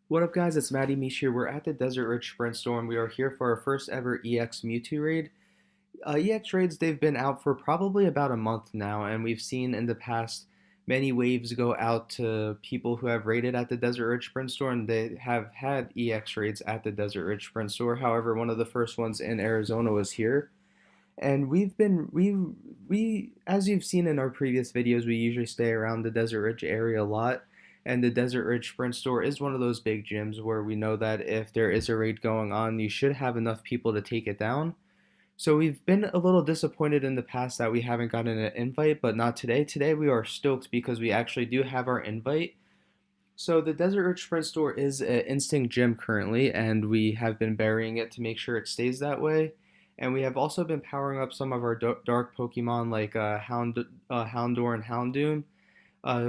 What up, guys? It's Matty Mish here. We're at the Desert Ridge Sprint Store, and we are here for our first ever EX Mewtwo raid. EX raids, they've been out for probably about a month now, and we've seen in the past many waves go out to people who have raided at the Desert Ridge Sprint Store, and they have had EX raids at the Desert Ridge Sprint Store. However, one of the first ones in Arizona was here. And we as you've seen in our previous videos, we usually stay around the Desert Ridge area a lot. And the Desert Ridge Sprint Store is one of those big gyms where we know that if there is a raid going on, you should have enough people to take it down. So we've been a little disappointed in the past that we haven't gotten an invite, but not today. Today we are stoked because we actually do have our invite. So the Desert Ridge Sprint Store is an instinct gym currently, and we have been burying it to make sure it stays that way. And we have also been powering up some of our dark Pokemon like Houndour and Houndoom.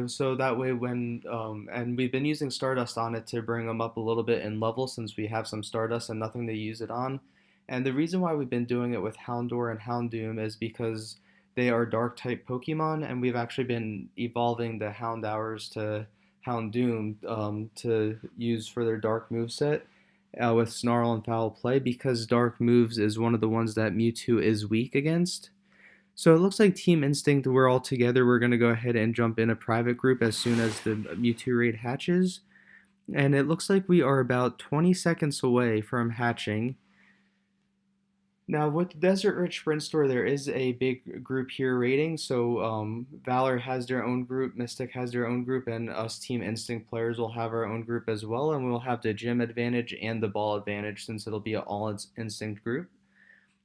So that way and we've been using Stardust on it to bring them up a little bit in level since we have some Stardust and nothing to use it on. And the reason why we've been doing it with Houndour and Houndoom is because they are dark type Pokemon, and we've actually been evolving the Houndours to Houndoom to use for their dark moveset with Snarl and Foul Play because dark moves is one of the ones that Mewtwo is weak against. So it looks like Team Instinct, we're all together. We're going to go ahead and jump in a private group as soon as the Mewtwo raid hatches. And it looks like we are about 20 seconds away from hatching. Now, with the Desert Ridge Sprint Store, there is a big group here rating. So, Valor has their own group, Mystic has their own group, and us Team Instinct players will have our own group as well. And we'll have the gym advantage and the ball advantage since it'll be an all instinct group.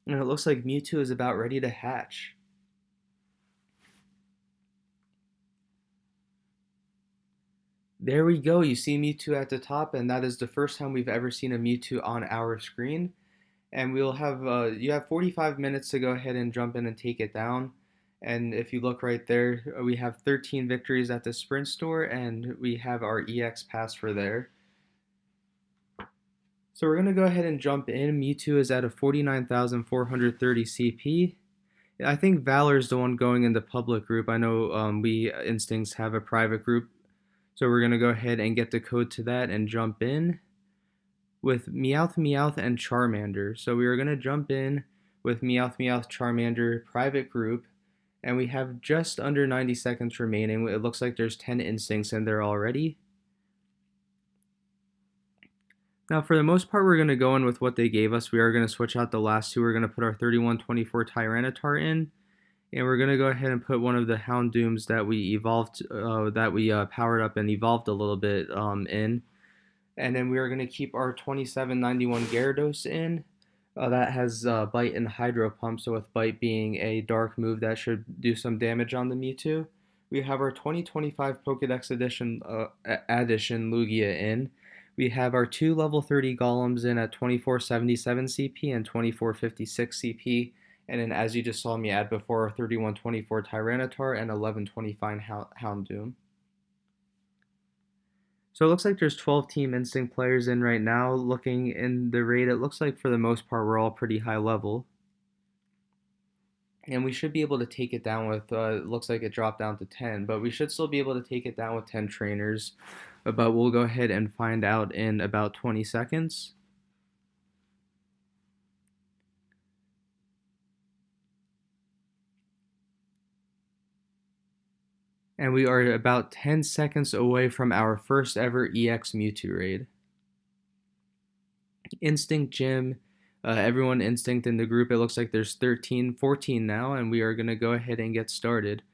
And it looks like Mewtwo is about ready to hatch. There we go. You see Mewtwo at the top, and that is the first time we've ever seen a Mewtwo on our screen. And we'll have you have 45 minutes to go ahead and jump in and take it down. And if you look right there, we have 13 victories at the Sprint Store, and we have our EX pass for there. So we're gonna go ahead and jump in. Mewtwo is at a 49,430 CP. I think Valor is the one going in the public group. I know we Instincts have a private group, so we're gonna go ahead and get the code to that and jump in with Meowth and Charmander. So we are going to jump in with Meowth Charmander private group, and we have just under 90 seconds remaining. It looks like there's 10 instincts in there already. Now, for the most part, we're going to go in with what they gave us. We are going to switch out the last two. We're going to put our 3124 Tyranitar in, and we're going to go ahead and put one of the Houndooms that we evolved, powered up and evolved a little bit in. And then we are going to keep our 2791 Gyarados in. That has Bite and Hydro Pump, so with Bite being a dark move that should do some damage on the Mewtwo. We have our 2025 Pokédex addition Lugia in. We have our two level 30 Golems in at 2477 CP and 2456 CP. And then as you just saw me add before, our 3124 Tyranitar and 1125 Houndoom. So it looks like there's 12 Team Instinct players in right now. Looking in the raid, it looks like for the most part we're all pretty high level. And we should be able to take it down with, it looks like it dropped down to 10, but we should still be able to take it down with 10 trainers. But we'll go ahead and find out in about 20 seconds. And we are about 10 seconds away from our first ever EX Mewtwo raid. Instinct Gym, everyone Instinct in the group, it looks like there's 14 now, and we are going to go ahead and get started.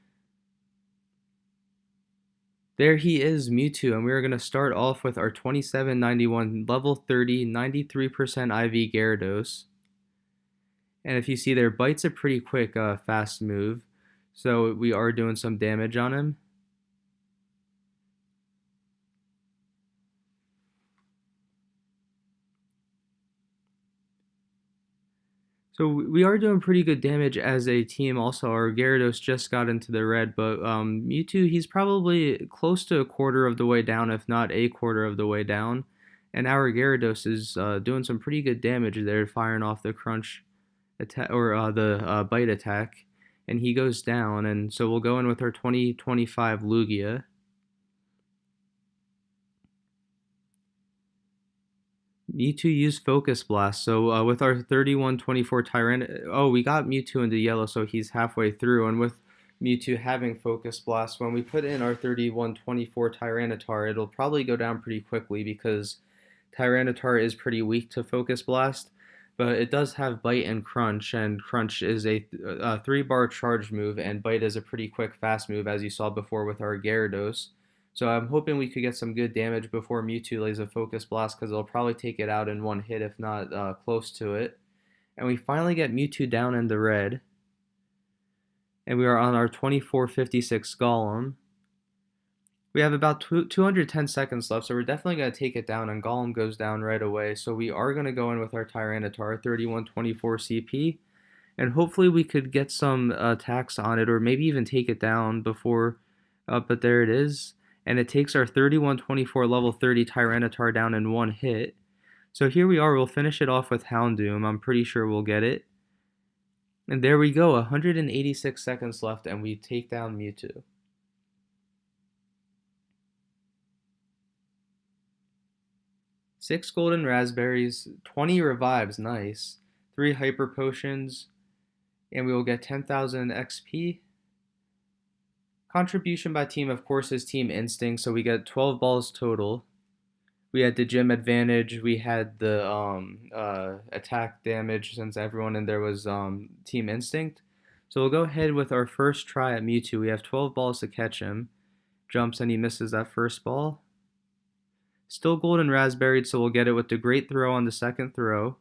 There he is, Mewtwo, and we are going to start off with our 2791 level 30, 93% IV Gyarados. And if you see there, Bite's a pretty quick, fast move. So we are doing some damage on him. So we are doing pretty good damage as a team. Also, our Gyarados just got into the red, but Mewtwo, he's probably close to a quarter of the way down, if not a quarter of the way down. And our Gyarados is doing some pretty good damage there, firing off the crunch attack or the bite attack, and he goes down. And so we'll go in with our 2025 Lugia. Mewtwo used Focus Blast. So with our 3124 oh, we got Mewtwo into yellow, so he's halfway through. And with Mewtwo having Focus Blast, when we put in our 3124 Tyranitar, it'll probably go down pretty quickly because Tyranitar is pretty weak to Focus Blast. But it does have Bite and Crunch is a 3-bar charge move, and Bite is a pretty quick, fast move, as you saw before with our Gyarados. So I'm hoping we could get some good damage before Mewtwo lays a Focus Blast, because it'll probably take it out in one hit, if not close to it. And we finally get Mewtwo down in the red. And we are on our 2456 Golem. We have about 210 seconds left, so we're definitely going to take it down, and Golem goes down right away. So we are going to go in with our Tyranitar, 3124 CP, and hopefully we could get some attacks on it, or maybe even take it down before, but there it is. And it takes our 3124 level 30 Tyranitar down in one hit. So here we are, we'll finish it off with Houndoom. I'm pretty sure we'll get it. And there we go, 186 seconds left, and we take down Mewtwo. 6 golden raspberries, 20 revives, nice. 3 hyper potions, and we will get 10,000 XP. Contribution by team, of course, is Team Instinct, so we get 12 balls total. We had the gym advantage, we had the attack damage since everyone in there was Team Instinct. So we'll go ahead with our first try at Mewtwo. We have 12 balls to catch him. Jumps and he misses that first ball. Still golden raspberry, so we'll get it with the great throw on the second throw.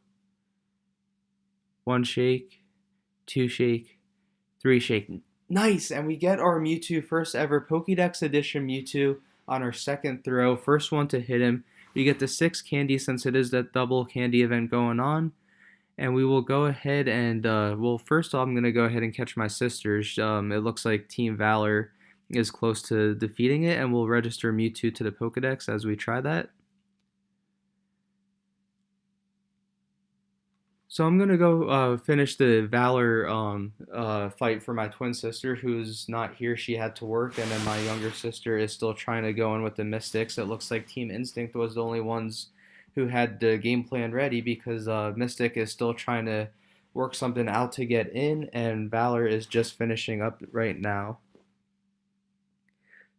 1 shake, 2 shake, 3 shake. Nice! And we get our Mewtwo, first ever Pokédex edition Mewtwo on our second throw. First one to hit him. We get the 6 candy since it is that double candy event going on. And we will go ahead and, well, first off, I'm going to go ahead and catch my sisters. It looks like Team Valor is close to defeating it, and we'll register Mewtwo to the Pokédex as we try that. So I'm gonna go finish the Valor fight for my twin sister, who's not here. She had to work, and then my younger sister is still trying to go in with the Mystics. It looks like Team Instinct was the only ones who had the game plan ready, because Mystic is still trying to work something out to get in, and Valor is just finishing up right now.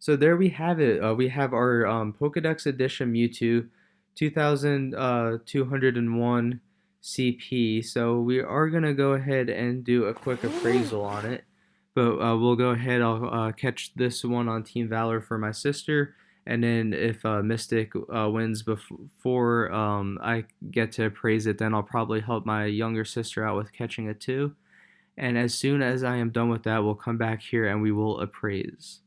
So there we have it. We have our Pokedex Edition Mewtwo, 2,201 CP. So we are going to go ahead and do a quick appraisal on it. But we'll go ahead. I'll catch this one on Team Valor for my sister. And then if Mystic wins before I get to appraise it, then I'll probably help my younger sister out with catching it too. And as soon as I am done with that, we'll come back here and we will appraise.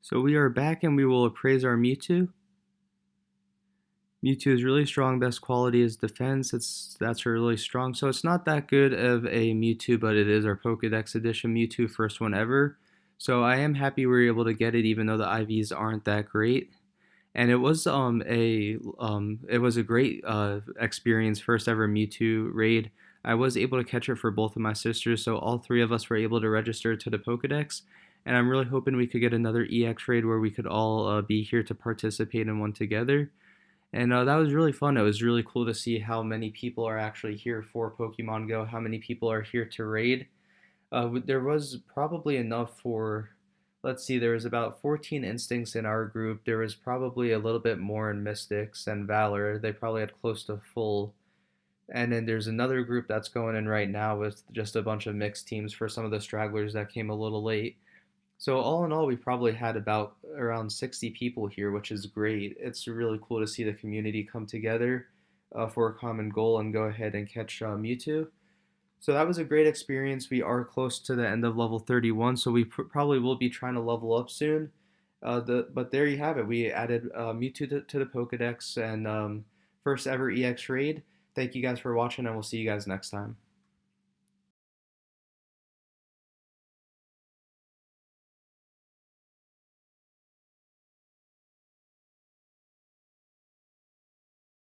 So we are back and we will appraise our Mewtwo. Mewtwo is really strong. Best quality is defense. That's really strong. So it's not that good of a Mewtwo, but it is our Pokédex edition Mewtwo, first one ever. So I am happy we were able to get it, even though the IVs aren't that great. And it was a great experience, first ever Mewtwo raid. I was able to catch it for both of my sisters, so all three of us were able to register to the Pokédex. And I'm really hoping we could get another EX raid where we could all be here to participate in one together. And that was really fun. It was really cool to see how many people are actually here for Pokemon Go, how many people are here to raid. There was probably enough for, let's see, there was about 14 instincts in our group. There was probably a little bit more in Mystics and Valor. They probably had close to full. And then there's another group that's going in right now with just a bunch of mixed teams for some of the stragglers that came a little late. So all in all, we probably had about around 60 people here, which is great. It's really cool to see the community come together for a common goal and go ahead and catch Mewtwo. So that was a great experience. We are close to the end of level 31, so we probably will be trying to level up soon. But there you have it. We added Mewtwo to the Pokedex and first ever EX raid. Thank you guys for watching, and we'll see you guys next time.